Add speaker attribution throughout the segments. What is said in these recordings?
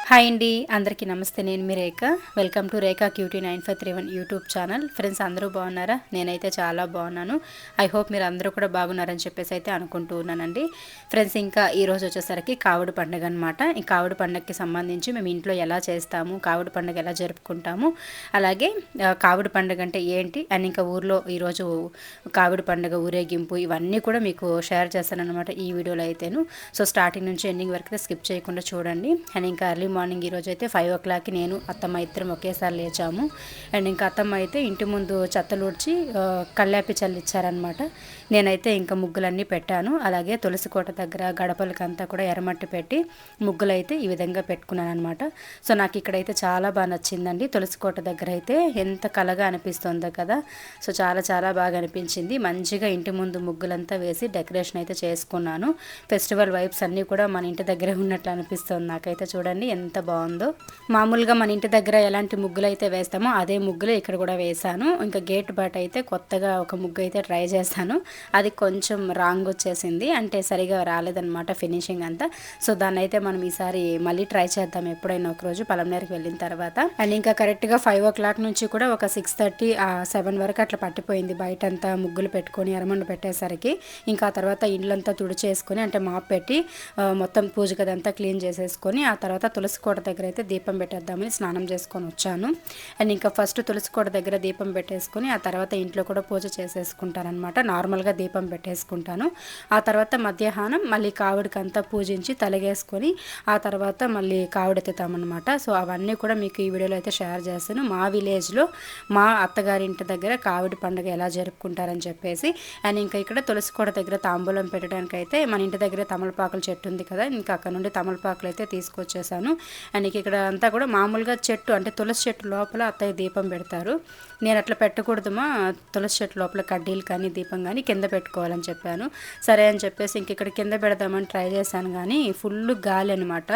Speaker 1: Hi అండి, అందరికీ నమస్తే. నేను మీ Rekha. Welcome to Rekha cutie 9531 YouTube channel. Friends, అందరూ బాగున్నారా? నేనైతే చాలా బాగున్నాను. ఐ హోప్ మీరు అందరూ కూడా బాగున్నారని చెప్పేసి అయితే అనుకుంటూ ఉన్నానండి. ఫ్రెండ్స్, ఇంకా ఈరోజు వచ్చేసరికి కావుడు పండుగ అనమాట. ఈ కావుడు పండుగకి సంబంధించి మేము ఇంట్లో ఎలా చేస్తాము, కావుడు పండుగ ఎలా జరుపుకుంటాము, అలాగే కావుడు పండుగ అంటే ఏంటి అండ్ ఇంకా ఊర్లో ఈరోజు కావుడు పండుగ ఊరేగింపు ఇవన్నీ కూడా మీకు షేర్ చేస్తానన్నమాట ఈ వీడియోలో అయితేను. సో స్టార్టింగ్ నుంచి ఎండింగ్ వరకు అయితే స్కిప్ చేయకుండా చూడండి. అండ్ ఇంకా ఎర్లీ మార్నింగ్ ఈరోజు అయితే 5 o'clockకి నేను అత్తమ్మ ఇద్దరం ఒకేసారి లేచాము. అండ్ ఇంకా అత్తమ్మ అయితే ఇంటి ముందు చెత్తలూడ్చి కల్లాపి చల్లిచ్చారనమాట. నేనైతే ఇంకా ముగ్గులన్నీ పెట్టాను. అలాగే తులసి కోట దగ్గర గడపలకంతా కూడా ఎర్రమట్టి పెట్టి ముగ్గులు అయితే ఈ విధంగా పెట్టుకున్నాను అనమాట. సో నాకు ఇక్కడైతే చాలా బాగా నచ్చిందండి. తులసి కోట దగ్గర అయితే ఎంత కలగా అనిపిస్తుందో కదా. సో చాలా చాలా బాగా అనిపించింది. మంచిగా ఇంటి ముందు ముగ్గులంతా వేసి డెకరేషన్ అయితే చేసుకున్నాను. ఫెస్టివల్ వైబ్స్ అన్నీ కూడా మన ఇంటి దగ్గరే ఉన్నట్లు అనిపిస్తుంది నాకైతే. చూడండి ఎంత బాగుందో. మామూలుగా మన ఇంటి దగ్గర ఎలాంటి ముగ్గులు అయితే వేస్తామో అదే ముగ్గులు ఇక్కడ కూడా వేశాను. ఇంకా గేట్ బయట అయితే కొత్తగా ఒక ముగ్గు అయితే ట్రై చేశాను. అది కొంచెం రాంగ్ వచ్చేసింది, అంటే సరిగా రాలేదన్నమాట ఫినిషింగ్ అంతా. సో దాన్ని అయితే మనం ఈసారి మళ్ళీ ట్రై చేద్దాం ఎప్పుడైనా ఒకరోజు పలంనేరుకి వెళ్ళిన తర్వాత. అండ్ ఇంకా కరెక్ట్గా 5 o'clock నుంచి కూడా ఒక 6:30 7 వరకు అట్లా పట్టిపోయింది బయటంతా ముగ్గులు పెట్టుకొని ఎర్రమండ పెట్టేసరికి. ఇంకా ఆ తర్వాత ఇళ్ళంతా తుడిచేసుకొని అంటే మాప్ పెట్టి మొత్తం పూజ గదంతా క్లీన్ చేసేసుకొని ఆ తర్వాత తులసి కోట దగ్గర అయితే దీపం పెట్టేద్దామని స్నానం చేసుకొని వచ్చాను. అండ్ ఇంకా ఫస్ట్ తులసి కోట దగ్గర దీపం పెట్టేసుకొని ఆ తర్వాత ఇంట్లో కూడా పూజ చేసేసుకుంటానమాట. నార్మల్గా దీపం పెట్టేసుకుంటాను. ఆ తర్వాత మధ్యాహ్నం మళ్ళీ కావుడికి అంతా పూజించి తలగేసుకొని ఆ తర్వాత మళ్ళీ కావుడెత్తుతామన్నమాట. సో అవన్నీ కూడా మీకు ఈ వీడియోలో అయితే షేర్ చేస్తాను. మా విలేజ్లో మా అత్తగారి ఇంటి దగ్గర కావుడి పండుగ ఎలా జరుపుకుంటారని చెప్పేసి. అండ్ ఇంకా ఇక్కడ తులసి కోట దగ్గర తాంబూలం పెట్టడానికి అయితే మన ఇంటి దగ్గర తమలపాకుల చెట్టు ఉంది కదా, ఇంకా అక్కడ నుండి తమలపాకులు అయితే తీసుకొచ్చేసాను. అండ్ ఇక్కడ అంతా కూడా మామూలుగా చెట్టు అంటే తులసి చెట్టు లోపల అత్తయ్య దీపం పెడతారు. నేను అట్లా పెట్టకూడదుమా, తులసి చెట్టు లోపల కడ్డీలు కానీ దీపం కానీ కింద పెట్టుకోవాలని చెప్పాను. సరే అని చెప్పేసి ఇంక ఇక్కడ కింద పెడదామని ట్రై చేశాను, కానీ ఫుల్ గాలి అనమాట.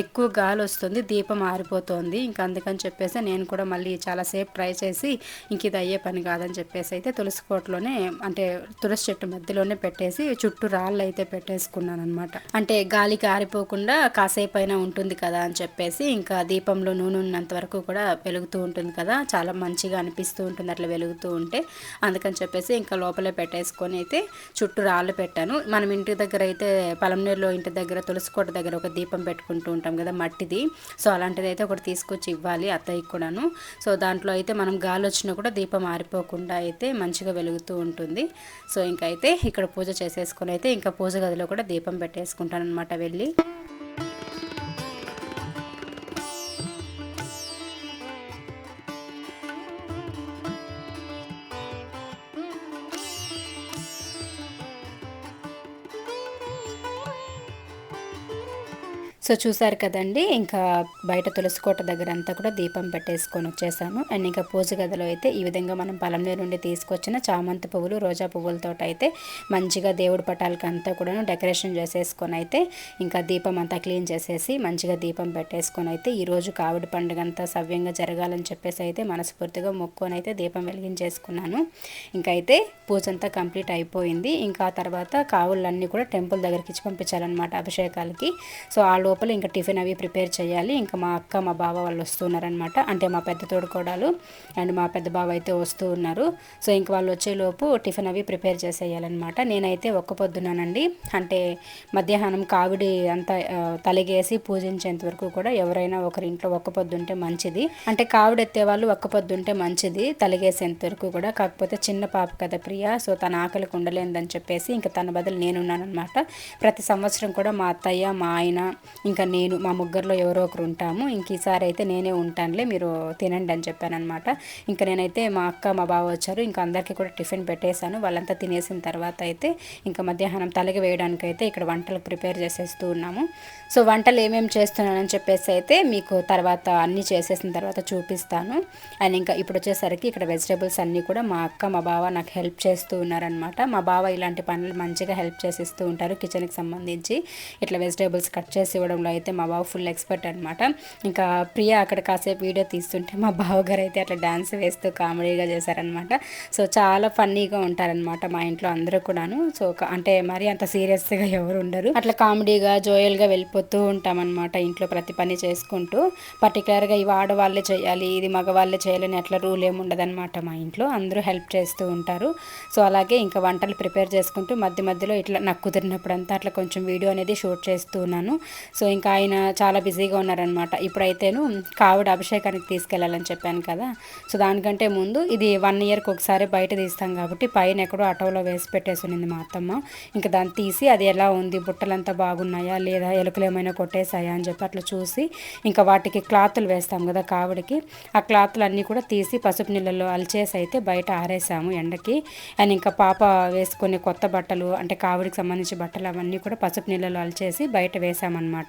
Speaker 1: ఎక్కువ గాలి వస్తుంది, దీపం ఆరిపోతుంది. ఇంకా అందుకని చెప్పేసి నేను కూడా మళ్ళీ చాలాసేపు ట్రై చేసి ఇంక ఇది అయ్యే పని కాదని చెప్పేసి అయితే తులసి కోటలోనే అంటే తులసి చెట్టు మధ్యలోనే పెట్టేసి చుట్టూ రాళ్ళు అయితే పెట్టేసుకున్నాను అనమాట. అంటే గాలికి ఆరిపోకుండా కాసేపు అయినా ఉంటుంది కదా అని చెప్పేసి. ఇంకా దీపంలో నూనె ఉన్నంత వరకు కూడా వెలుగుతూ ఉంటుంది కదా, చాలా మంచిగా అనిపిస్తూ ఉంటుంది అట్లా వెలుగుతూ ఉంటే. అందుకని చెప్పేసి ఇంకా లోపలే పెట్టేసుకొని అయితే చుట్టూ రాళ్ళు పెట్టాను. మనం ఇంటి దగ్గర అయితే పలంనేరులో ఇంటి దగ్గర తులసి కోట దగ్గర ఒక దీపం పెట్టుకుంటూ ఉంటాం కదా మట్టిది. సో అలాంటిది అయితే ఒకటి తీసుకొచ్చి ఇవ్వాలి అత్తయ్యకి కూడాను. సో దాంట్లో అయితే మనం గాలి వచ్చినా కూడా దీపం ఆరిపోకుండా అయితే మంచిగా వెలుగుతూ ఉంటుంది. సో ఇంకా అయితే ఇక్కడ పూజ చేసేసుకొని అయితే ఇంకా పూజ గదిలో కూడా దీపం పెట్టేసుకుంటాను అనమాట వెళ్ళి. సో చూసారు కదండి, ఇంకా బయట తులసి కోట దగ్గర అంతా కూడా దీపం పెట్టేసుకొని వచ్చేసాను. అండ్ ఇంకా పూజ గదిలో అయితే ఈ విధంగా మనం పలంనేరు నుండి తీసుకొచ్చిన చామంతి పువ్వులు రోజా పువ్వులతో అయితే మంచిగా దేవుడి పటాలకి అంతా కూడా డెకరేషన్ చేసేసుకొని అయితే ఇంకా దీపం అంతా క్లీన్ చేసేసి మంచిగా దీపం పెట్టేసుకొని అయితే ఈరోజు కావిడి పండుగ అంతా సవ్యంగా జరగాలని చెప్పేసి అయితే మనస్ఫూర్తిగా మొక్కుకొని అయితే దీపం వెలిగించేసుకున్నాను. ఇంకా అయితే పూజ అంతా కంప్లీట్ అయిపోయింది. ఇంకా ఆ తర్వాత కావులన్నీ కూడా టెంపుల్ దగ్గరికి ఇచ్చి పంపించాలన్నమాట అభిషేకాలకి. సో ఆ లోపల ఇంకా టిఫిన్ అవి ప్రిపేర్ చేయాలి. ఇంకా మా అక్క మా బావ వాళ్ళు వస్తున్నారనమాట, అంటే మా పెద్ద తోడుకోడలు అండ్ మా పెద్ద బావ అయితే వస్తూ ఉన్నారు. సో ఇంక వాళ్ళు వచ్చేలోపు టిఫిన్ అవి ప్రిపేర్ చేసేయాలన్నమాట. నేనైతే ఒక్క పొద్దున్నానండి, అంటే మధ్యాహ్నం కావిడి అంతా తలిగేసి పూజించేంత వరకు కూడా ఎవరైనా ఒకరి ఇంట్లో ఒక్క పొద్దుంటే మంచిది. అంటే కావిడి ఎత్తే వాళ్ళు ఒక్క పొద్దుంటే మంచిది తలిగేసేంత వరకు కూడా. కాకపోతే చిన్న పాప కదా ప్రియ, సో తన ఆకలికి ఉండలేదని చెప్పేసి ఇంకా తన బదులు నేనున్నానమాట. ప్రతి సంవత్సరం కూడా మా అత్తయ్య మా ఆయన ఇంకా నేను మా ముగ్గురులో ఎవరో ఒకరు ఉంటాము. ఇంక ఈసారి అయితే నేనే ఉంటానులే, మీరు తినండి అని చెప్పాను అనమాట. ఇంకా నేనైతే మా అక్క మా బావ వచ్చారు, ఇంకా అందరికీ కూడా టిఫిన్ పెట్టేశాను. వాళ్ళంతా తినేసిన తర్వాత అయితే ఇంకా మధ్యాహ్నం తలగి వేయడానికి అయితే ఇక్కడ వంటలు ప్రిపేర్ చేసేస్తూ ఉన్నాము. సో వంటలు ఏమేమి చేస్తున్నానని చెప్పేసి అయితే మీకు తర్వాత అన్నీ చేసేసిన తర్వాత చూపిస్తాను. అండ్ ఇంకా ఇప్పుడు వచ్చేసరికి ఇక్కడ వెజిటేబుల్స్ అన్నీ కూడా మా అక్క మా బావ నాకు హెల్ప్ చేస్తూ ఉన్నారనమాట. మా బావ ఇలాంటి పనులు మంచిగా హెల్ప్ చేసిస్తూ ఉంటారు కిచెన్కి సంబంధించి. ఇట్లా వెజిటేబుల్స్ కట్ చేసి ఇవ్వడం వేసుకోవడంలో అయితే మా బావ ఫుల్ ఎక్స్పర్ట్ అనమాట. ఇంకా ప్రియ అక్కడ కాసేపు వీడియో తీస్తుంటే మా బావగారు అయితే అట్లా డ్యాన్స్ వేస్తూ కామెడీగా చేశారనమాట. సో చాలా ఫన్నీగా ఉంటారనమాట మా ఇంట్లో అందరూ కూడాను. సో అంటే మరీ అంత సీరియస్గా ఎవరు ఉండరు, అట్లా కామెడీగా జోయల్గా వెళ్ళిపోతూ ఉంటామన్నమాట ఇంట్లో ప్రతి పని చేసుకుంటూ. పర్టికులర్గా ఇవి ఆడవాళ్ళే చేయాలి, ఇది మగవాళ్ళే చేయాలని అట్లా రూల్ ఏమి ఉండదన్నమాట మా ఇంట్లో. అందరూ హెల్ప్ చేస్తూ ఉంటారు. సో అలాగే ఇంకా వంటలు ప్రిపేర్ చేసుకుంటూ మధ్య మధ్యలో ఇట్లా నాకు కుదిరినప్పుడు అంతా అట్లా కొంచెం వీడియో అనేది షూట్ చేస్తూ ఉన్నాను. సో ఇంకా ఆయన చాలా బిజీగా ఉన్నారనమాట. ఇప్పుడైతేను కావుడు అభిషేకానికి తీసుకెళ్ళాలని చెప్పాను కదా. సో దానికంటే ముందు ఇది 1 ఇయర్కి ఒకసారి బయట తీస్తాం కాబట్టి పైన ఎక్కడో అటోలో వేసి పెట్టేసింది మా అత్తమ్మ. ఇంకా దాన్ని తీసి అది ఎలా ఉంది, బుట్టలంతా బాగున్నాయా లేదా, ఎలుకలు ఏమైనా కొట్టేసాయా అని చెప్పి అట్లా చూసి ఇంకా వాటికి క్లాతులు వేస్తాం కదా కావుడికి, ఆ క్లాతులు అన్నీ కూడా తీసి పసుపు నీళ్ళలో అల్చేసి అయితే బయట ఆరేసాము ఎండకి. అండ్ ఇంకా పాప వేసుకునే కొత్త బట్టలు అంటే కావుడికి సంబంధించిన బట్టలు అవన్నీ కూడా పసుపు నీళ్ళలో అల్చేసి బయట వేసామన్నమాట.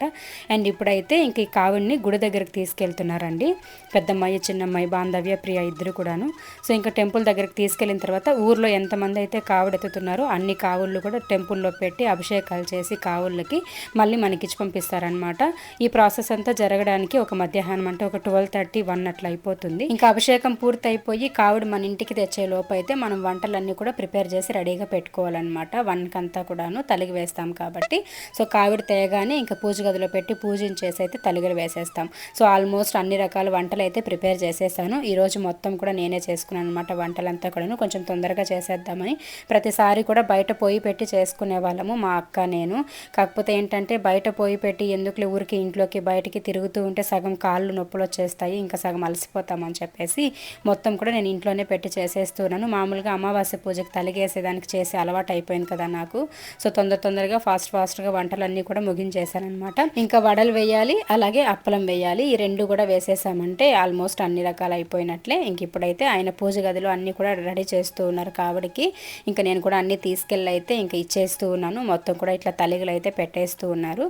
Speaker 1: అండ్ ఇప్పుడైతే ఇంక ఈ కావుడిని గుడి దగ్గరికి తీసుకెళ్తున్నారండి పెద్దమ్మాయి చిన్నమ్మాయి బాంధవ్య ప్రియ ఇద్దరు కూడాను. సో ఇంకా టెంపుల్ దగ్గరికి తీసుకెళ్ళిన తర్వాత ఊర్లో ఎంతమంది అయితే కావుడు ఎత్తుతున్నారో అన్ని కావుళ్ళు కూడా టెంపుల్లో పెట్టి అభిషేకాలు చేసి కావుళ్ళకి మళ్ళీ మనకి ఇచ్చి పంపిస్తారనమాట. ఈ ప్రాసెస్ అంతా జరగడానికి ఒక మధ్యాహ్నం అంటే ఒక 12:30, 1 అట్లా అయిపోతుంది. ఇంకా అభిషేకం పూర్తి అయిపోయి కావుడు మన ఇంటికి తెచ్చే లోపు అయితే మనం వంటలన్నీ కూడా ప్రిపేర్ చేసి రెడీగా పెట్టుకోవాలన్నమాట. 1కి అంతా కూడాను తలిగి వేస్తాం కాబట్టి. సో కావిడి తేగానే ఇంకా పూజ గదిలో పెట్టి పూజించేసి అయితే తలిగలు వేసేస్తాం. సో ఆల్మోస్ట్ అన్ని రకాల వంటలు అయితే ప్రిపేర్ చేసేసాను. ఈరోజు మొత్తం కూడా నేనే చేసుకున్నాను అనమాట వంటలంతా కూడాను. కొంచెం తొందరగా చేసేద్దామని ప్రతిసారి కూడా బయట పొయ్యి పెట్టి చేసుకునే వాళ్ళము మా అక్క నేను. కాకపోతే ఏంటంటే బయట పొయ్యి పెట్టి ఎందుకులే ఊరికి ఇంట్లోకి బయటికి తిరుగుతూ ఉంటే సగం కాళ్ళు నొప్పులు వచ్చేస్తాయి, ఇంకా సగం అలసిపోతామని చెప్పేసి మొత్తం కూడా నేను ఇంట్లోనే పెట్టి చేసేస్తున్నాను. మామూలుగా అమావాస్య పూజకి తలిగేసేదానికి చేసే అలవాటు అయిపోయింది కదా నాకు. సో తొందరగా ఫాస్ట్గా వంటలన్నీ కూడా ముగించేశాను అనమాట. ఇంకా వడలు వేయాలి, అలాగే అప్పలం వేయాలి. ఈ 2 కూడా వేసేసామంటే ఆల్మోస్ట్ అన్ని రకాలు అయిపోయినట్లే. ఇంక ఇప్పుడైతే ఆయన పూజ గదిలో అన్నీ కూడా రెడీ చేస్తూ ఉన్నారు కాబడికి. ఇంకా నేను కూడా అన్నీ తీసుకెళ్ళి అయితే ఇంకా ఇచ్చేస్తూ ఉన్నాను. మొత్తం కూడా ఇట్లా తలిగలు అయితే పెట్టేస్తూ ఉన్నారు.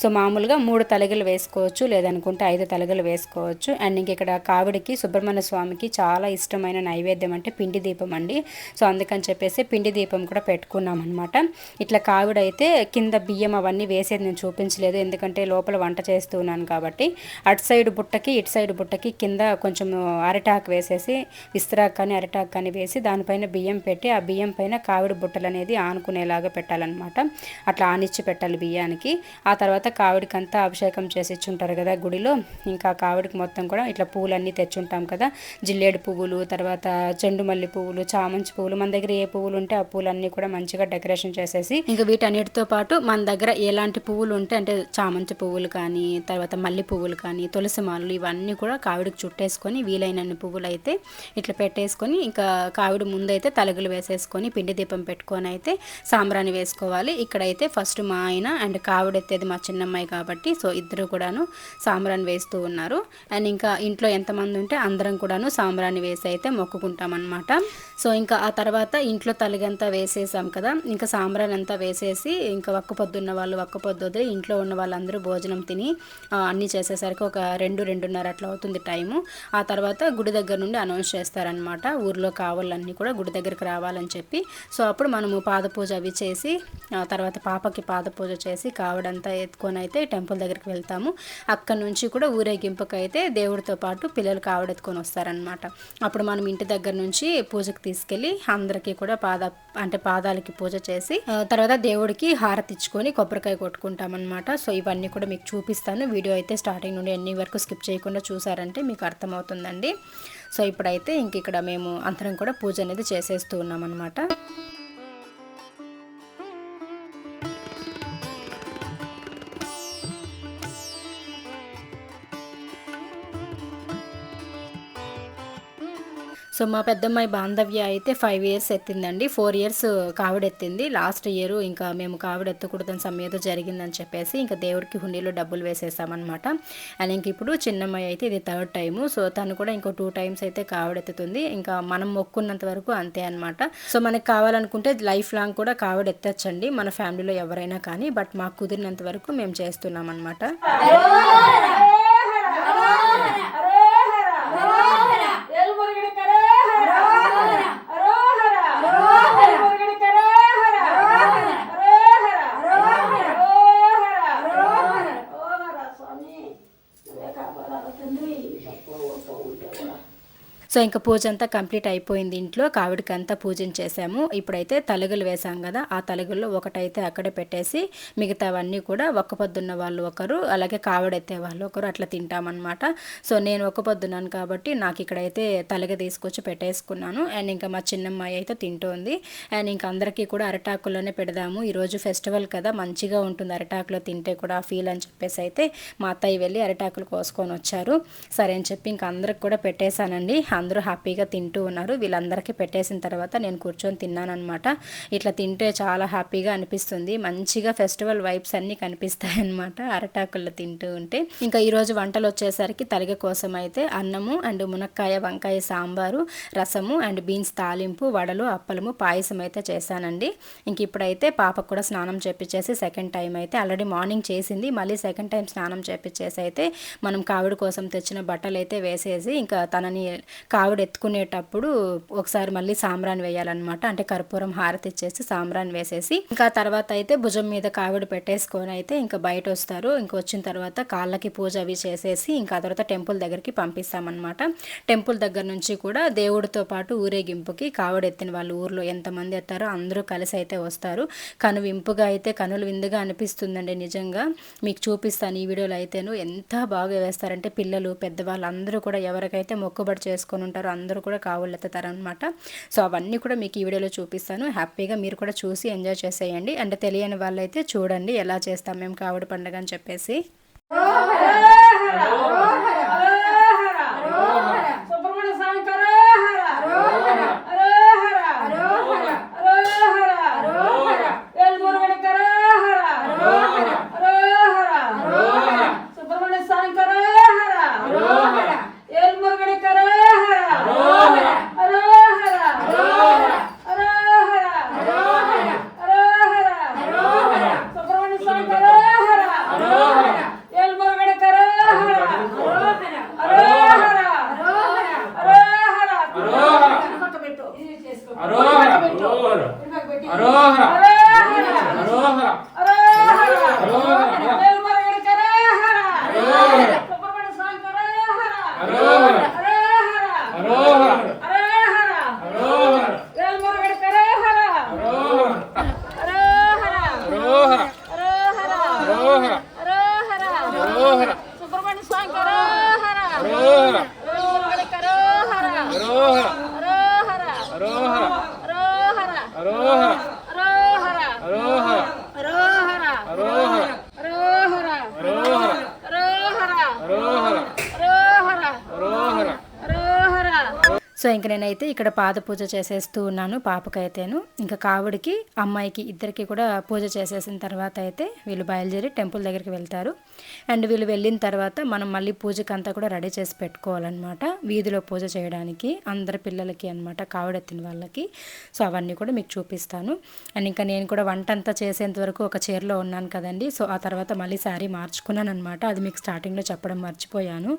Speaker 1: సో మామూలుగా 3 తలిగలు వేసుకోవచ్చు, లేదనుకుంటే 5 తలిగలు వేసుకోవచ్చు. అండ్ ఇంక ఇక్కడ కావిడికి సుబ్రహ్మణ్య స్వామికి చాలా ఇష్టమైన నైవేద్యం అంటే పిండి దీపం అండి. సో అందుకని చెప్పేసి పిండి దీపం కూడా పెట్టుకున్నాం అనమాట. ఇట్లా కావిడైతే కింద బియ్యం అవన్నీ వేసేది నేను చూపించలేదు, ఎందుకంటే లోపల వంట చేస్తూ ఉన్నాను కాబట్టి. అటు సైడ్ బుట్టకి ఇటు సైడ్ బుట్టకి కింద కొంచెం అరిటాకు వేసేసి విస్తరాకు కానీ అరిటాకు కానీ వేసి దానిపైన బియ్యం పెట్టి ఆ బియ్యం పైన కావిడి బుట్టలు అనేది ఆనుకునేలాగా పెట్టాలన్నమాట. అట్లా ఆనిచ్చి పెట్టాలి బియ్యానికి. ఆ తర్వాత కావిడికి అంతా అభిషేకం చేసి ఇచ్చుంటారు కదా గుడిలో. ఇంకా కావిడికి మొత్తం కూడా ఇట్లా పూలన్నీ తెచ్చుంటాం కదా, జిల్లేడు పువ్వులు, తర్వాత చెండు మల్లి పువ్వులు, చామంతి పువ్వులు, మన దగ్గర ఏ పువ్వులు ఉంటే ఆ పువ్వులన్నీ కూడా మంచిగా డెకరేషన్ చేసేసి ఇంకా వీటన్నిటితో పాటు మన దగ్గర ఎలాంటి పువ్వులు ఉంటే అంటే చామంతి పువ్వులు కానీ, తర్వాత మల్లి పువ్వులు కానీ, తులసి మాలలు ఇవన్నీ కూడా కావిడికి చుట్టేసుకొని వీలైనన్ని పువ్వులు అయితే ఇట్లా పెట్టేసుకొని ఇంకా కావిడి ముందైతే తలుగులు వేసేసుకొని పిండి దీపం పెట్టుకొని అయితే సాంబ్రాణి వేసుకోవాలి. ఇక్కడైతే ఫస్ట్ మా ఆయన అండ్ కావిడెత్తేది మా చిన్నమ్మాయి కాబట్టి సో ఇద్దరు కూడాను సాంబ్రాణి వేస్తూ ఉన్నారు. అండ్ ఇంకా ఇంట్లో ఎంతమంది ఉంటే అందరం కూడాను సాంబ్రాణి వేసి అయితే మొక్కుకుంటాం అనమాట. సో ఇంకా ఆ తర్వాత ఇంట్లో తలిగంతా వేసేసాం కదా, ఇంకా సాంబ్రాణి అంతా వేసేసి ఇంకా ఒక్క పొద్దున్న వాళ్ళు ఒక్క పొద్దు వదిలి ఇంట్లో ఉన్న వాళ్ళందరూ భోజనం తిని అన్నీ చేసేసరికి ఒక 2-2:30 అట్లా అవుతుంది టైము. ఆ తర్వాత గుడి దగ్గర నుండి అనౌన్స్ చేస్తారనమాట, ఊర్లో కావాలన్నీ కూడా గుడి దగ్గరికి రావాలని చెప్పి. సో అప్పుడు మనము పాద పూజ అవి చేసి తర్వాత పాపకి పాద పూజ చేసి కావడంతా ఎత్తుకొని అయితే టెంపుల్ దగ్గరికి వెళ్తాము. అక్కడి నుంచి కూడా ఊరేగింపుకి అయితే దేవుడితో పాటు పిల్లలు కావడెత్తుకొని వస్తారనమాట. అప్పుడు మనం ఇంటి దగ్గర నుంచి పూజకు తీసుకెళ్ళి అందరికీ కూడా పాదాలకి పూజ చేసి తర్వాత దేవుడికి హారతి ఇచ్చుకొని కొబ్బరికాయ కొట్టుకుంటామన్నమాట. సో ఇవన్నీ కూడా మీకు చూపిస్తాను. వీడియో అయితే స్టార్టింగ్ నుండి ఎన్ని వరకు స్కిప్ చేయకుండా చూసారంటే మీకు అర్థమవుతుందండి. సో ఇప్పుడైతే ఇంక ఇక్కడ మేము అందరం కూడా పూజ అనేది చేసేస్తూ ఉన్నాం అనమాట. సో మా పెద్దమ్మాయి బాంధవ్య అయితే 5 ఇయర్స్ ఎత్తిందండి. 4 ఇయర్స్ కావిడెత్తింది. లాస్ట్ ఇయర్ ఇంకా మేము కావిడెత్తకూడదని సమయంతో జరిగిందని చెప్పేసి ఇంకా దేవుడికి హుండీలో డబ్బులు వేసేసామన్నమాట. అండ్ ఇంక ఇప్పుడు చిన్నమ్మాయి అయితే ఇది 3rd టైము. సో తను కూడా ఇంకో 2 టైమ్స్ అయితే కావిడెత్తుతుంది. ఇంకా మనం మొక్కున్నంత వరకు అంతే అనమాట. సో మనకు కావాలనుకుంటే లైఫ్ లాంగ్ కూడా కావిడెత్తచ్చండి మన ఫ్యామిలీలో ఎవరైనా కానీ, బట్ మాకు కుదిరినంత వరకు మేము చేస్తున్నాం అనమాట. సో ఇంకా పూజ అంతా కంప్లీట్ అయిపోయింది. ఇంట్లో కావిడికి అంతా పూజించేసాము. ఇప్పుడైతే తలుగులు వేసాం కదా, ఆ తలుగుల్లో ఒకటైతే అక్కడే పెట్టేసి మిగతావన్నీ కూడా ఒక్క పొద్దున్న వాళ్ళు ఒకరు, అలాగే కావిడెత్తే వాళ్ళు ఒకరు అట్లా తింటామన్నమాట. సో నేను ఒక్క పొద్దున్నాను కాబట్టి నాకు ఇక్కడైతే తలుగ తీసుకొచ్చి పెట్టేసుకున్నాను. అండ్ ఇంకా మా చిన్నమ్మాయి అయితే తింటోంది. అండ్ ఇంకా అందరికీ కూడా అరిటాకుల్లోనే పెడదాము, ఈరోజు ఫెస్టివల్ కదా, మంచిగా ఉంటుంది అరిటాకులో తింటే కూడా ఫీల్ అని చెప్పేసి అయితే మా అత్తయ్య వెళ్ళి అరిటాకులు కోసుకొని వచ్చారు. సరే అని చెప్పి ఇంకా అందరికి కూడా పెట్టేశానండి. అందరూ హ్యాపీగా తింటూ ఉన్నారు. వీళ్ళందరికీ పెట్టేసిన తర్వాత నేను కూర్చొని తిన్నానమాట. ఇట్లా తింటే చాలా హ్యాపీగా అనిపిస్తుంది, మంచిగా ఫెస్టివల్ వైబ్స్ అన్నీ కనిపిస్తాయి అన్నమాట అరటాకుల్లో తింటూ ఉంటే. ఇంకా ఈరోజు వంటలు వచ్చేసరికి తలిగ కోసం అయితే అన్నము అండ్ మునక్కాయ వంకాయ సాంబారు, రసము అండ్ బీన్స్ తాలింపు, వడలు, అప్పలము, పాయసం అయితే చేశానండి. ఇంక ఇప్పుడైతే పాపకు కూడా స్నానం చేపించేసి సెకండ్ టైం అయితే ఆల్రెడీ మార్నింగ్ చేసింది, మళ్ళీ సెకండ్ టైం స్నానం చేపించేసి అయితే మనం కావిడి కోసం తెచ్చిన బట్టలు అయితే వేసేసి ఇంకా తనని కావిడ ఎత్తుకునేటప్పుడు ఒకసారి మళ్ళీ సాంబ్రాన్ వేయాలన్నమాట. అంటే కర్పూరం హారతి ఇచ్చేసి సాంబ్రాన్ వేసేసి ఇంకా తర్వాత అయితే భుజం మీద కావిడ పెట్టేసుకొని అయితే ఇంకా బయట వస్తారు. ఇంక వచ్చిన తర్వాత కాళ్ళకి పూజ అవి చేసేసి ఇంకా తర్వాత టెంపుల్ దగ్గరికి పంపిస్తామన్నమాట. టెంపుల్ దగ్గర నుంచి కూడా దేవుడితో పాటు ఊరేగింపుకి కావిడ ఎత్తిన వాళ్ళు ఊర్లో ఎంతమంది ఎత్తారో అందరూ కలిసి అయితే వస్తారు. కనువింపుగా అయితే కనులు విందుగా అనిపిస్తుందండి నిజంగా. మీకు చూపిస్తాను ఈ వీడియోలో అయితేను ఎంత బాగా వేస్తారంటే పిల్లలు పెద్దవాళ్ళు అందరూ కూడా ఎవరికైతే మొక్కుబడి చేసుకొని ఉంటారో అందరూ కూడా కావులు ఎత్తుతారనమాట. సో అవన్నీ కూడా మీకు ఈ వీడియోలో చూపిస్తాను. హ్యాపీగా మీరు కూడా చూసి ఎంజాయ్ చేసేయండి. అంటే తెలియని వాళ్ళైతే చూడండి ఎలా చేస్తాం మేము కావుడి పండుగ అని చెప్పేసి. సో ఇంక నేనైతే ఇక్కడ పాద పూజ చేసేస్తూ ఉన్నాను పాపకైతేను. ఇంకా కావుడికి అమ్మాయికి ఇద్దరికి కూడా పూజ చేసేసిన తర్వాత అయితే వీళ్ళు బయలుదేరి టెంపుల్ దగ్గరికి వెళ్తారు. అండ్ వీళ్ళు వెళ్ళిన తర్వాత మనం మళ్ళీ పూజకి అంతా కూడా రెడీ చేసి పెట్టుకోవాలన్నమాట, వీధిలో పూజ చేయడానికి అందరి పిల్లలకి అనమాట, కావుడెత్తిన వాళ్ళకి. సో అవన్నీ కూడా మీకు చూపిస్తాను. అండ్ ఇంకా నేను కూడా వంట అంతా చేసేంత వరకు ఒక చీరలో ఉన్నాను కదండి. సో ఆ తర్వాత మళ్ళీ శారీ మార్చుకున్నాను అనమాట. అది మీకు స్టార్టింగ్లో చెప్పడం మర్చిపోయాను.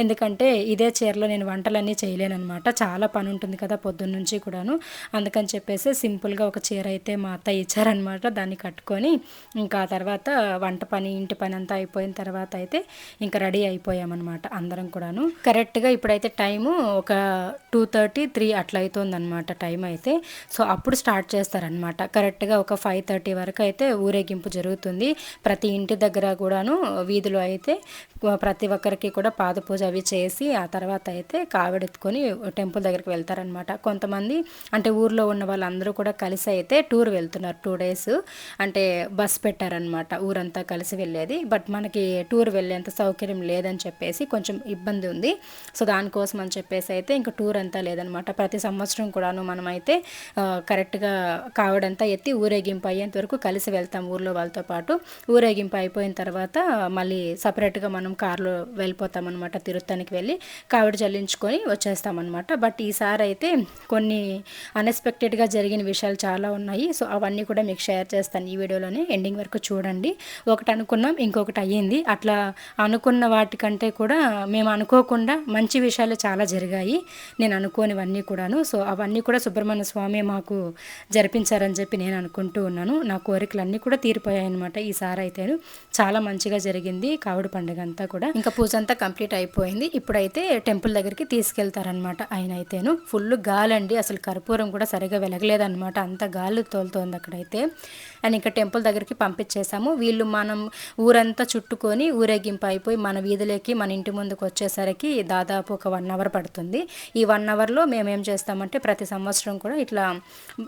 Speaker 1: ఎందుకంటే ఇదే చీరలో నేను వంటలన్నీ చేయలేను అనమాట, చాలా పని ఉంటుంది కదా పొద్దున్న నుంచి కూడాను. అందుకని చెప్పేసి సింపుల్గా ఒక చీర అయితే మా అత్త ఇచ్చారనమాట, దాన్ని కట్టుకొని ఇంకా తర్వాత వంట పని ఇంటి పని అంతా అయిపోయిన తర్వాత అయితే ఇంకా రెడీ అయిపోయామన్నమాట అందరం కూడాను. కరెక్ట్గా ఇప్పుడైతే టైము ఒక 2:30-3 అట్లా అవుతుందన్నమాట టైం అయితే. సో అప్పుడు స్టార్ట్ చేస్తారనమాట. కరెక్ట్గా ఒక 5:30 వరకు అయితే ఊరేగింపు జరుగుతుంది. ప్రతి ఇంటి దగ్గర కూడాను వీధిలో అయితే ప్రతి ఒక్కరికి కూడా పాద పూజ అవి చేసి ఆ తర్వాత అయితే కావిడెత్తుకొని టెంపుల్ దగ్గరికి వెళ్తారనమాట. కొంతమంది అంటే ఊర్లో ఉన్న వాళ్ళందరూ కూడా కలిసి అయితే టూర్ వెళ్తున్నారు 2 days. అంటే బస్ పెట్టారనమాట ఊరంతా కలిసి వెళ్ళేది. బట్ మనకి టూర్ వెళ్ళేంత సౌకర్యం లేదని చెప్పేసి కొంచెం ఇబ్బంది ఉంది. సో దానికోసం అని చెప్పేసి అయితే ఇంకా టూర్ అంతా లేదనమాట. ప్రతి సంవత్సరం కూడాను మనం అయితే కరెక్ట్గా కావడంతా ఎత్తి ఊరేగింపు అయ్యేంత వరకు కలిసి వెళ్తాం ఊర్లో వాళ్ళతో పాటు. ఊరేగింపు అయిపోయిన తర్వాత మళ్ళీ సపరేట్గా మనం కార్లో వెళ్ళిపోతాం అనమాట, తిరుత్తనికి వెళ్ళి కావిడి చల్లించుకొని వచ్చేస్తామన్నమాట. బట్ ఈసారి అయితే కొన్ని అన్ఎక్స్పెక్టెడ్గా జరిగిన విషయాలు చాలా ఉన్నాయి. సో అవన్నీ కూడా మీకు షేర్ చేస్తాను ఈ వీడియోలోనే, ఎండింగ్ వరకు చూడండి. ఒకటి అనుకున్నాం ఇంకొకటి అయ్యింది. అట్లా అనుకున్న వాటికంటే కూడా మేము అనుకోకుండా మంచి విషయాలు చాలా జరిగాయి, నేను అనుకోనివన్నీ కూడాను. సో అవన్నీ కూడా సుబ్రహ్మణ్య స్వామి మాకు జరిపించారని చెప్పి నేను అనుకుంటూ ఉన్నాను. నా కోరికలన్నీ కూడా తీరిపోయాయి అనమాట ఈసారి అయితే. చాలా మంచిగా జరిగింది కావుడు పండుగ అంతా కూడా. ఇంకా పూజ అంతా కంప్లీట్ అయిపోయింది. ఇప్పుడైతే టెంపుల్ దగ్గరికి తీసుకెళ్తారనమాట ఆయన అయితే. అయితేను ఫుల్ గాలండి, అసలు కర్పూరం కూడా సరిగా వెలగలేదన్నమాట, అంత గాలి తోలుతోంది అక్కడైతే. అండ్ ఇంకా టెంపుల్ దగ్గరికి పంపించేసాము. వీళ్ళు మనం ఊరంతా చుట్టుకొని ఊరేగింపు అయిపోయి మన వీధిలోకి మన ఇంటి ముందుకు వచ్చేసరికి దాదాపు ఒక 1 అవర్ పడుతుంది. ఈ 1 అవర్లో మేము ఏం చేస్తామంటే ప్రతి సంవత్సరం కూడా ఇట్లా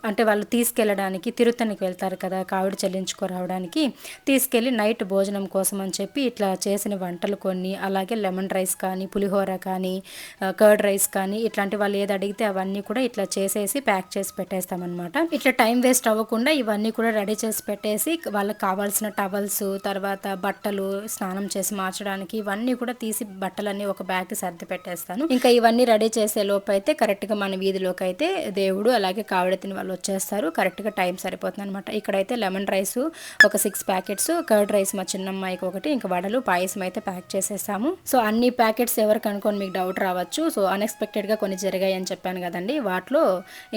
Speaker 1: అంటే వాళ్ళు తీసుకెళ్ళడానికి తిరుత్తనికి వెళ్తారు కదా, కావిడి చెల్లించుకోరావడానికి, తీసుకెళ్ళి నైట్ భోజనం కోసం అని చెప్పి ఇట్లా చేసిన వంటలు కొన్ని, అలాగే లెమన్ రైస్ కానీ, పులిహోర కానీ, కర్డ్ రైస్ కానీ, ఇట్లాంటి వాళ్ళు ఏది అడిగితే అవన్నీ కూడా ఇట్లా చేసేసి ప్యాక్ చేసి పెట్టేస్తామన్నమాట. ఇట్లా టైం వేస్ట్ అవ్వకుండా ఇవన్నీ కూడా రెడీ చేసి పెట్టేసి వాళ్ళకి కావాల్సిన టవల్స్, తర్వాత బట్టలు స్నానం చేసి మార్చడానికి ఇవన్నీ కూడా తీసి బట్టలన్నీ ఒక బ్యాగ్ సర్ది పెట్టేస్తాను. ఇంకా ఇవన్నీ రెడీ చేసే లోపు అయితే కరెక్ట్గా మన వీధిలోకి అయితే దేవుడు అలాగే కావిడెత్తిన వాళ్ళు వచ్చేస్తారు. కరెక్ట్గా టైం సరిపోతుంది అనమాట. ఇక్కడైతే లెమన్ రైస్ ఒక 6 ప్యాకెట్స్, కర్డ్ రైస్ మా చిన్నమ్మాయికి ఒకటి, ఇంకా వడలు పాయసం అయితే ప్యాక్ చేసేసాము. సో అన్ని ప్యాకెట్స్ ఎవరికి అనుకోని మీకు డౌట్ రావచ్చు. సో అన్ఎక్స్పెక్టెడ్గా కొన్ని జరిగాయి అని చెప్పాను కదండి, వాటిలో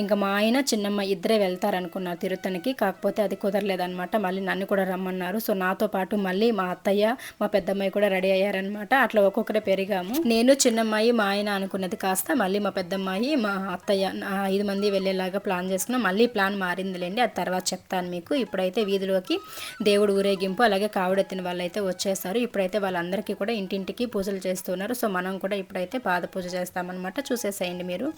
Speaker 1: ఇంకా మా ఆయన చిన్నమ్మ ఇద్దరే వెళ్తారనుకున్నారు తిరుత్తనికి, కాకపోతే అది కుదరలేదనమాట. మళ్ళీ నన్ను కూడా రమ్మన్నారు. సో నాతో పాటు మళ్ళీ మా అత్తయ్య మా పెద్దమ్మాయి కూడా రెడీ అయ్యారనమాట. అట్లా ఒక్కొక్కరే పెరిగాము. నేను చిన్నమ్మాయి మా ఆయన అనుకున్నది కాస్త మళ్ళీ మా పెద్దమ్మాయి మా అత్తయ్య 5 మంది వెళ్ళేలాగా ప్లాన్ చేసుకున్నాం. మళ్ళీ ప్లాన్ మారిందిలేండి, అది తర్వాత చెప్తాను మీకు. ఇప్పుడైతే వీధిలోకి దేవుడు ఊరేగింపు అలాగే కావిడెత్తిన వాళ్ళు అయితే వచ్చేసారు. ఇప్పుడైతే వాళ్ళందరికీ కూడా ఇంటింటికి పూజలు చేస్తున్నారు. సో మనం కూడా ఇప్పుడైతే పాద పూజ చేస్తామన్నమాట. చూసేసేయండి మీరు.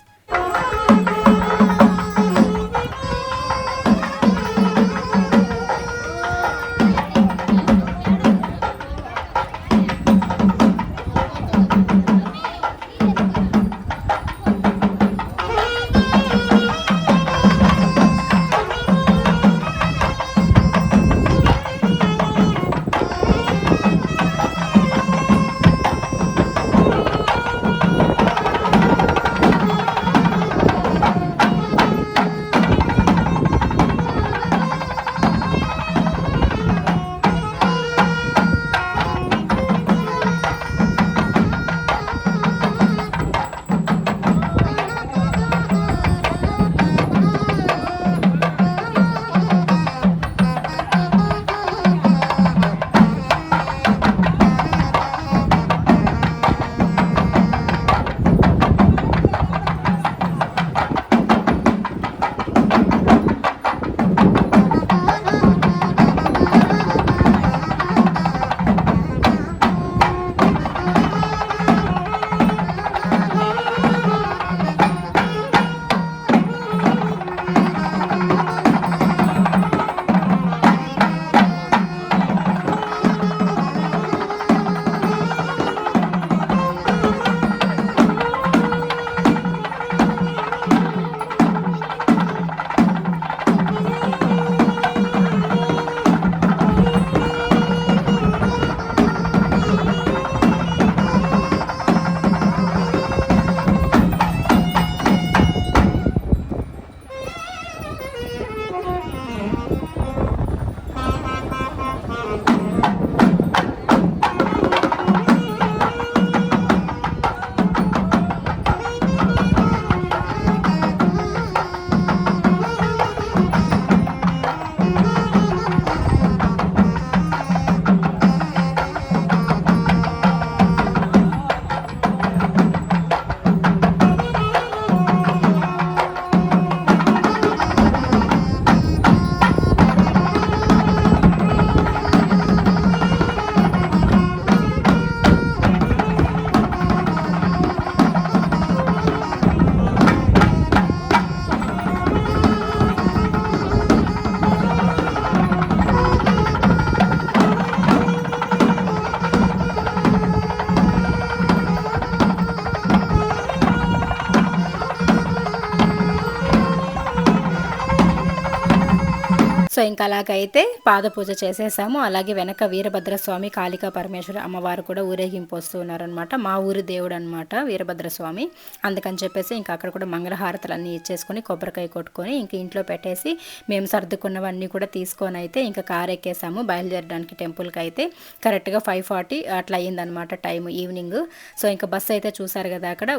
Speaker 1: సో ఇంకా అలాగైతే పాద పూజ చేసేసాము. అలాగే వెనక వీరభద్రస్వామి, కాళికా పరమేశ్వర అమ్మవారు కూడా ఊరేగింపు వస్తూ ఉన్నారనమాట. మా ఊరి దేవుడు అనమాట వీరభద్రస్వామి. అందుకని చెప్పేసి ఇంకా అక్కడ కూడా మంగళహారతులు అన్నీ ఇచ్చేసుకొని కొబ్బరికాయ కొట్టుకొని ఇంక ఇంట్లో పెట్టేసి మేము సర్దుకున్నవన్నీ కూడా తీసుకొని అయితే ఇంకా కారు ఎక్కేసాము బయలుదేరడానికి టెంపుల్కి. అయితే కరెక్ట్గా 5:40 అట్లా అయ్యిందనమాట టైం ఈవినింగ్. సో ఇంకా బస్సు అయితే చూసారు కదా అక్కడ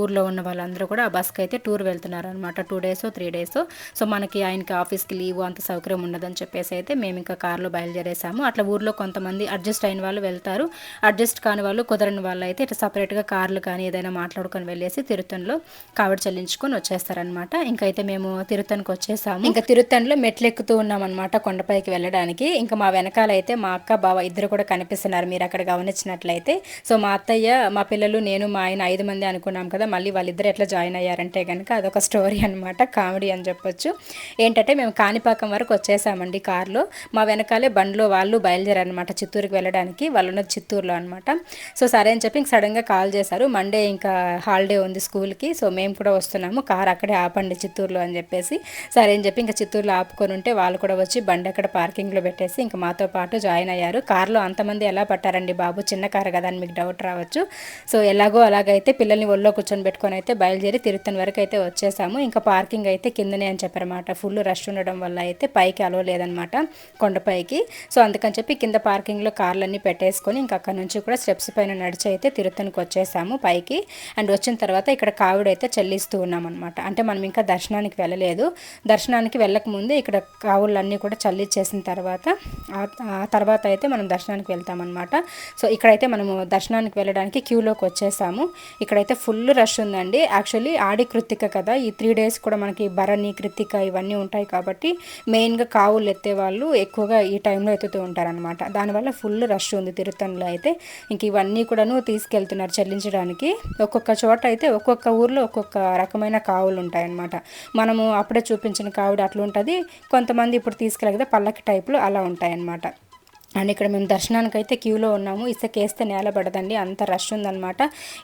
Speaker 1: ఊర్లో ఉన్న వాళ్ళందరూ కూడా ఆ బస్కి అయితే టూర్ వెళ్తున్నారు అనమాట. 2 days 3 days. సో మనకి ఆయనకి ఆఫీస్కి లీవ్ అంత సౌకర్యం సౌకర్యం ఉండదని చెప్పేసి అయితే మేము ఇంకా కార్లో బయలుదేరేసాము. అట్లా ఊర్లో కొంతమంది అడ్జస్ట్ అయిన వాళ్ళు వెళ్తారు, అడ్జస్ట్ కాని వాళ్ళు కుదరని వాళ్ళు అయితే ఇట్లా సపరేట్గా కార్లు కానీ ఏదైనా మాట్లాడుకొని వెళ్ళేసి తిరుత్తణిలో కావడి చెల్లించుకొని వచ్చేస్తారనమాట. ఇంకైతే మేము తిరుత్తణికి వచ్చేసాము. ఇంకా తిరుత్తణిలో మెట్లు ఎక్కుతూ ఉన్నాం అనమాట కొండపైకి వెళ్ళడానికి. ఇంకా మా వెనకాల అయితే మా అక్క బావ ఇద్దరు కూడా కనిపిస్తున్నారు మీరు అక్కడ గమనించినట్లయితే. సో మా అత్తయ్య, మా పిల్లలు, నేను, మా ఆయన 5 మంది అనుకున్నాం కదా, మళ్ళీ వాళ్ళిద్దరు ఎట్లా జాయిన్ అయ్యారంటే కనుక అదొక స్టోరీ అనమాట, కామెడీ అని చెప్పొచ్చు. ఏంటంటే మేము కాణిపాకం వరకు వచ్చేసామండి కార్లో. మా వెనకాలే బండ్లో వాళ్ళు బయలుదేరారనమాట చిత్తూరుకి వెళ్ళడానికి. వాళ్ళు ఉన్నది చిత్తూరులో అనమాట. సో సరే అని చెప్పి ఇంక సడన్గా కాల్ చేశారు, మండే ఇంకా హాలిడే ఉంది స్కూల్కి, సో మేము కూడా వస్తున్నాము, కార్ అక్కడే ఆపండి చిత్తూరులో అని చెప్పేసి. సరే అని చెప్పి ఇంకా చిత్తూరులో ఆపుకొని ఉంటే వాళ్ళు కూడా వచ్చి బండి అక్కడ పార్కింగ్లో పెట్టేసి ఇంకా మాతో పాటు జాయిన్ అయ్యారు. కార్లో అంతమంది ఎలా పట్టారండి బాబు, చిన్న కారు కదా అని మీకు డౌట్ రావచ్చు. సో ఎలాగో అలాగైతే పిల్లల్ని ఒళ్ళో కూర్చొని పెట్టుకొని అయితే బయలుదేరి తిరుత్తని వరకు అయితే వచ్చేసాము. ఇంకా పార్కింగ్ అయితే కిందనే అని చెప్పారన్నమాట. ఫుల్ రష్ ఉండడం వల్ల అయితే పైకి అలో లేదనమాట కొండపైకి. సో అందుకని చెప్పి కింద పార్కింగ్లో కార్లన్నీ పెట్టేసుకొని ఇంకా అక్కడ నుంచి కూడా స్టెప్స్ పైన నడిచి అయితే తిరుత్తనికి వచ్చేసాము పైకి. అండ్ వచ్చిన తర్వాత ఇక్కడ కావుడైతే చెల్లిస్తూ ఉన్నాం అనమాట. అంటే మనం ఇంకా దర్శనానికి వెళ్ళలేదు, దర్శనానికి వెళ్ళకముందే ఇక్కడ కావుళ్ళన్నీ కూడా చల్లిచ్చేసిన తర్వాత ఆ తర్వాత అయితే మనం దర్శనానికి వెళ్తామన్నమాట. సో ఇక్కడైతే మనము దర్శనానికి వెళ్ళడానికి క్యూలోకి వచ్చేసాము. ఇక్కడైతే ఫుల్ రష్ ఉందండి. యాక్చువల్లీ ఆడి కృత్తిక కదా, ఈ 3 days కూడా మనకి భరణి కృత్తిక ఇవన్నీ ఉంటాయి కాబట్టి మెయిన్గా కావులు ఎత్తే వాళ్ళు ఎక్కువగా ఈ టైంలో ఎత్తుతూ ఉంటారనమాట. దానివల్ల ఫుల్ రష్ ఉంది తిరుత్తణిలో అయితే. ఇంక ఇవన్నీ కూడాను తీసుకెళ్తున్నారు చెల్లించడానికి. ఒక్కొక్క చోట అయితే ఒక్కొక్క ఊర్లో ఒక్కొక్క రకమైన కావులు ఉంటాయన్నమాట. మనము అప్పుడే చూపించిన కావుడు అట్లా ఉంటుంది, కొంతమంది ఇప్పుడు తీసుకెళ్ళగదా పల్లకి టైప్లో అలా ఉంటాయన్నమాట. అండ్ ఇక్కడ మేము దర్శనానికి అయితే క్యూలో ఉన్నాము. ఇసుకేస్తే నేల పడదండి, అంత రష్ ఉందనమాట.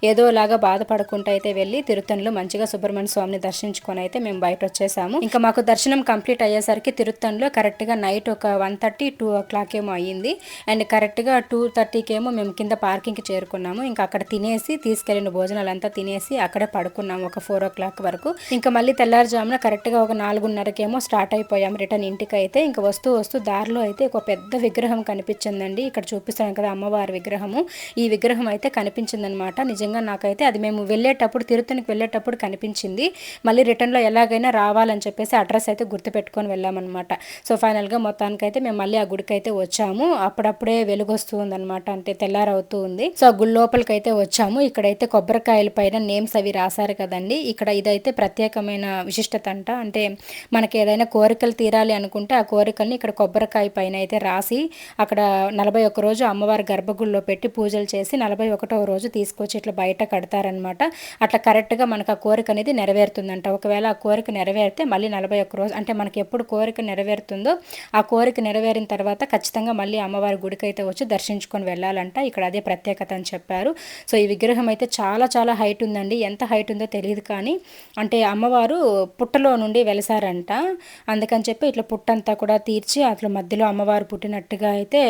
Speaker 1: ఏదోలాగా బాధపడుకుంటూ అయితే వెళ్ళి తిరుత్తణిలో మంచిగా సుబ్రహ్మణ్య స్వామిని దర్శించుకొని అయితే మేము బయట వచ్చేసాము. ఇంకా మాకు దర్శనం కంప్లీట్ అయ్యేసరికి తిరుత్తణిలో కరెక్ట్గా నైట్ ఒక 1:30, 2 o'clock ఏమో అయ్యింది. అండ్ కరెక్ట్గా 2:30కి ఏమో మేము కింద పార్కింగ్కి చేరుకున్నాము. ఇంకా అక్కడ తినేసి తీసుకెళ్ళిన భోజనాలంతా తినేసి అక్కడే పడుకున్నాము ఒక 4 o'clock వరకు. ఇంకా మళ్ళీ తెల్లారుజామున కరెక్ట్గా ఒక 4:30కేమో స్టార్ట్ అయిపోయాము రిటర్న్ ఇంటికి అయితే. ఇంకా వస్తూ వస్తూ దారిలో అయితే ఒక పెద్ద విగ్రహం కనిపించిందండి. ఇక్కడ చూపిస్తాను కదా అమ్మవారి విగ్రహము, ఈ విగ్రహం అయితే కనిపించిందనమాట. నిజంగా నాకైతే అది మేము వెళ్ళేటప్పుడు తిరుత్తనికి వెళ్ళేటప్పుడు కనిపించింది. మళ్ళీ రిటర్న్లో ఎలాగైనా రావాలని చెప్పేసి అడ్రస్ అయితే గుర్తుపెట్టుకొని వెళ్ళామన్నమాట. సో ఫైనల్గా మొత్తానికైతే మేము మళ్ళీ ఆ గుడికి అయితే వచ్చాము. అప్పుడప్పుడే వెలుగు వస్తూ ఉందన్నమాట, అంటే తెల్లారవుతూ ఉంది. సో ఆ గుడి లోపలికి అయితే వచ్చాము. ఇక్కడైతే కొబ్బరికాయల పైన నేమ్స్ అవి రాశారు కదండి. ఇక్కడ ఇదైతే ప్రత్యేకమైన విశిష్టత అంట. అంటే మనకి ఏదైనా కోరికలు తీరాలి అనుకుంటే ఆ కోరికల్ని ఇక్కడ కొబ్బరికాయ పైన అయితే రాసి అక్కడ 41 రోజు అమ్మవారి గర్భగుడిలో పెట్టి పూజలు చేసి 41వ రోజు తీసుకొచ్చి ఇట్లా బయట కడతారనమాట. అట్లా కరెక్ట్గా మనకు ఆ కోరిక అనేది నెరవేరుతుందంట. ఒకవేళ ఆ కోరిక నెరవేరితే మళ్ళీ 41 రోజు, అంటే మనకి ఎప్పుడు కోరిక నెరవేరుతుందో ఆ కోరిక నెరవేరిన తర్వాత ఖచ్చితంగా మళ్ళీ అమ్మవారి గుడికి అయితే వచ్చి దర్శించుకొని వెళ్ళాలంట. ఇక్కడ అదే ప్రత్యేకత అని చెప్పారు. సో ఈ విగ్రహం అయితే చాలా చాలా హైట్ ఉందండి. ఎంత హైట్ ఉందో తెలియదు కానీ అంటే అమ్మవారు పుట్టలో నుండి వెలిసారంట. అందుకని చెప్పి ఇట్లా పుట్టంతా కూడా తీర్చి అట్లా మధ్యలో అమ్మవారు పుట్టినట్టుగా అయితే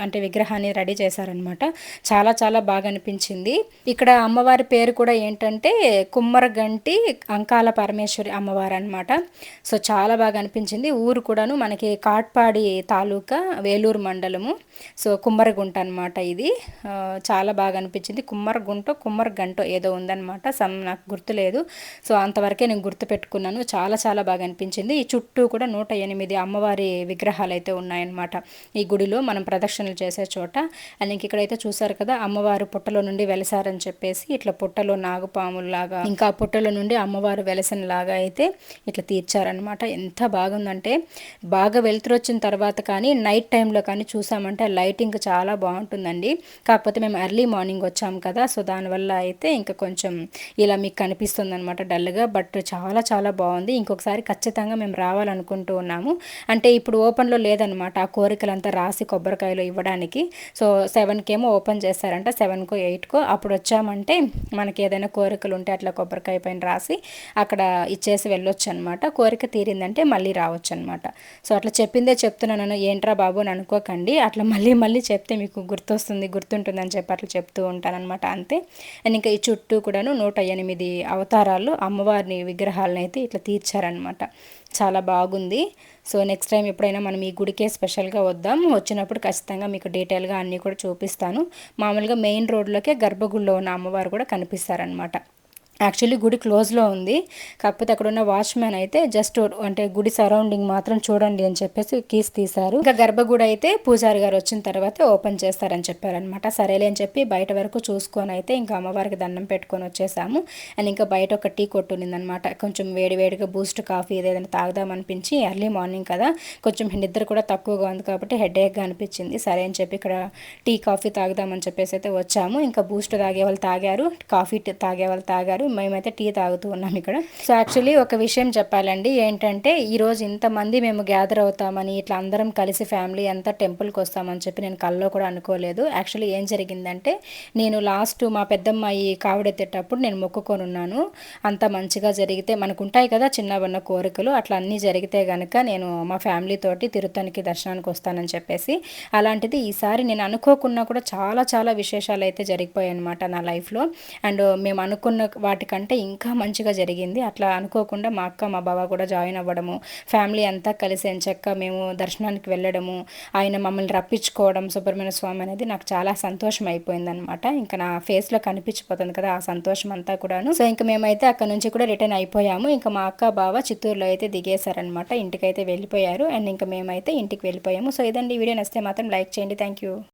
Speaker 1: అంటే విగ్రహాన్ని రెడీ చేశారనమాట. చాలా చాలా బాగా అనిపించింది. ఇక్కడ అమ్మవారి పేరు కూడా ఏంటంటే కుమ్మరగంటి అంకాల పరమేశ్వరి అమ్మవారు అనమాట. సో చాలా బాగా అనిపించింది. ఊరు కూడాను మనకి కాట్పాడి తాలూకా వేలూరు మండలము. సో కుమ్మరగుంట అనమాట ఇది. చాలా బాగా అనిపించింది. కుమ్మరగంటో ఏదో ఉందనమాట, నాకు గుర్తులేదు. సో అంతవరకే నేను గుర్తు పెట్టుకున్నాను. చాలా చాలా బాగా అనిపించింది. ఈ చుట్టూ కూడా 108 అమ్మవారి విగ్రహాలు అయితే ఉన్నాయన్నమాట ఈ గుడిలో మనం ప్రదక్షిణలు చేసే చోట. అండ్ ఇంక ఇక్కడైతే చూసారు కదా అమ్మవారు పుట్టలో నుండి వెలసారని చెప్పేసి ఇట్లా పుట్టలో నాగుపాములాగా ఇంకా పుట్టలో నుండి అమ్మవారు వెలసిన లాగా అయితే ఇట్లా తీర్చారనమాట. ఎంత బాగుందంటే బాగా వెలుతురు వచ్చిన తర్వాత కానీ నైట్ టైంలో కానీ చూసామంటే లైటింగ్ చాలా బాగుంటుందండి. కాకపోతే మేము ఎర్లీ మార్నింగ్ వచ్చాము కదా, సో దానివల్ల అయితే ఇంకా కొంచెం ఇలా మీకు కనిపిస్తుంది అనమాట డల్గా. బట్ చాలా చాలా బాగుంది. ఇంకొకసారి ఖచ్చితంగా మేము రావాలనుకుంటూ ఉన్నాము. అంటే ఇప్పుడు ఓపెన్లో లేదనమాట ఆ కోరికలంతా రాసి కొబ్బరికాయలు ఇవ్వడానికి. సో 7కేమో ఓపెన్ చేస్తారంట, 7కో 8కో. అప్పుడు వచ్చామంటే మనకి ఏదైనా కోరికలు ఉంటే అట్లా కొబ్బరికాయ పైన రాసి అక్కడ ఇచ్చేసి వెళ్ళొచ్చు అనమాట. కోరిక తీరిందంటే మళ్ళీ రావచ్చు అనమాట. సో అట్లా చెప్పిందే చెప్తున్నాను, ఏంట్రా బాబు అని అనుకోకండి. అట్లా మళ్ళీ మళ్ళీ చెప్తే మీకు గుర్తుంటుందని చెప్పి అట్లా చెప్తూ ఉంటానన్నమాట, అంతే. అండ్ ఇంకా ఈ చుట్టూ కూడాను 108 అవతారాలు అమ్మవారిని విగ్రహాలను అయితే ఇట్లా తీర్చారనమాట. చాలా బాగుంది. సో నెక్స్ట్ టైం ఎప్పుడైనా మనం ఈ గుడికే స్పెషల్గా వద్దాం. వచ్చినప్పుడు ఖచ్చితంగా మీకు డీటెయిల్గా అన్నీ కూడా చూపిస్తాను. మామూలుగా మెయిన్ రోడ్లోకే గర్భగుడిలో ఉన్న అమ్మవారు కూడా కనిపిస్తారనమాట. యాక్చువల్లీ గుడి క్లోజ్లో ఉంది. కాకపోతే అక్కడ ఉన్న వాచ్మెన్ అయితే జస్ట్ అంటే గుడి సరౌండింగ్ మాత్రం చూడండి అని చెప్పేసి కీస్ తీశారు. ఇంకా గర్భగుడి అయితే పూజారి గారు వచ్చిన తర్వాత ఓపెన్ చేస్తారని చెప్పారనమాట. సరేలే అని చెప్పి బయట వరకు చూసుకొని అయితే ఇంకా అమ్మవారికి దండం పెట్టుకొని వచ్చేసాము. అండ్ ఇంకా బయట ఒక టీ కొట్టు ఉన్నిందనమాట. కొంచెం వేడివేడిగా బూస్ట్ కాఫీ ఏదైనా తాగుదామనిపించి, ఎర్లీ మార్నింగ్ కదా, కొంచెం నిద్ర కూడా తక్కువగా ఉంది కాబట్టి హెడేక్గా అనిపించింది. సరే అని చెప్పి ఇక్కడ టీ కాఫీ తాగుదామని చెప్పేసి అయితే వచ్చాము. ఇంకా బూస్ట్ తాగే వాళ్ళు తాగారు, కాఫీ తాగే వాళ్ళు తాగారు, మేమైతే టీ తాగుతూ ఉన్నాం ఇక్కడ. సో యాక్చువల్లీ ఒక విషయం చెప్పాలండి, ఏంటంటే ఈరోజు ఇంతమంది మేము గ్యాదర్ అవుతామని, ఇట్లా అందరం కలిసి ఫ్యామిలీ అంతా టెంపుల్కి వస్తామని చెప్పి నేను కల్లో కూడా అనుకోలేదు. యాక్చువల్లీ ఏం జరిగిందంటే, నేను లాస్ట్ మా పెద్దమ్మాయి కావిడెత్తేటప్పుడు నేను మొక్కుకొని ఉన్నాను, అంత మంచిగా జరిగితే, మనకు ఉంటాయి కదా చిన్నవన్న కోరికలు, అట్లా అన్నీ జరిగితే కనుక నేను మా ఫ్యామిలీ తోటి తిరుత్తనికి దర్శనానికి వస్తానని చెప్పేసి. అలాంటిది ఈసారి నేను అనుకోకున్నా కూడా చాలా చాలా విశేషాలు అయితే జరిగిపోయాయి అనమాట నా లైఫ్లో. అండ్ మేము అనుకున్న వాటికంటే ఇంకా మంచిగా జరిగింది. అట్లా అనుకోకుండా మా అక్క మా బావ కూడా జాయిన్ అవ్వడము, ఫ్యామిలీ అంతా కలిసి ఎంచక్క మేము దర్శనానికి వెళ్ళడము, ఆయన మమ్మల్ని రప్పించుకోవడం సుబ్రహ్మణ్య స్వామి అనేది నాకు చాలా సంతోషం అయిపోయిందనమాట. ఇంకా నా ఫేస్లో కనిపించిపోతుంది కదా ఆ సంతోషం అంతా కూడాను. సో ఇంకా మేమైతే అక్కడ నుంచి కూడా రిటర్న్ అయిపోయాము. ఇంకా మా అక్క బావ చిత్తూరులో అయితే దిగేశారనమాట, ఇంటికైతే వెళ్ళిపోయారు. అండ్ ఇంకా మేమైతే ఇంటికి వెళ్ళిపోయాము. సో ఇదండి వీడియో నచ్చితే మాత్రం లైక్ చేయండి. Thank you.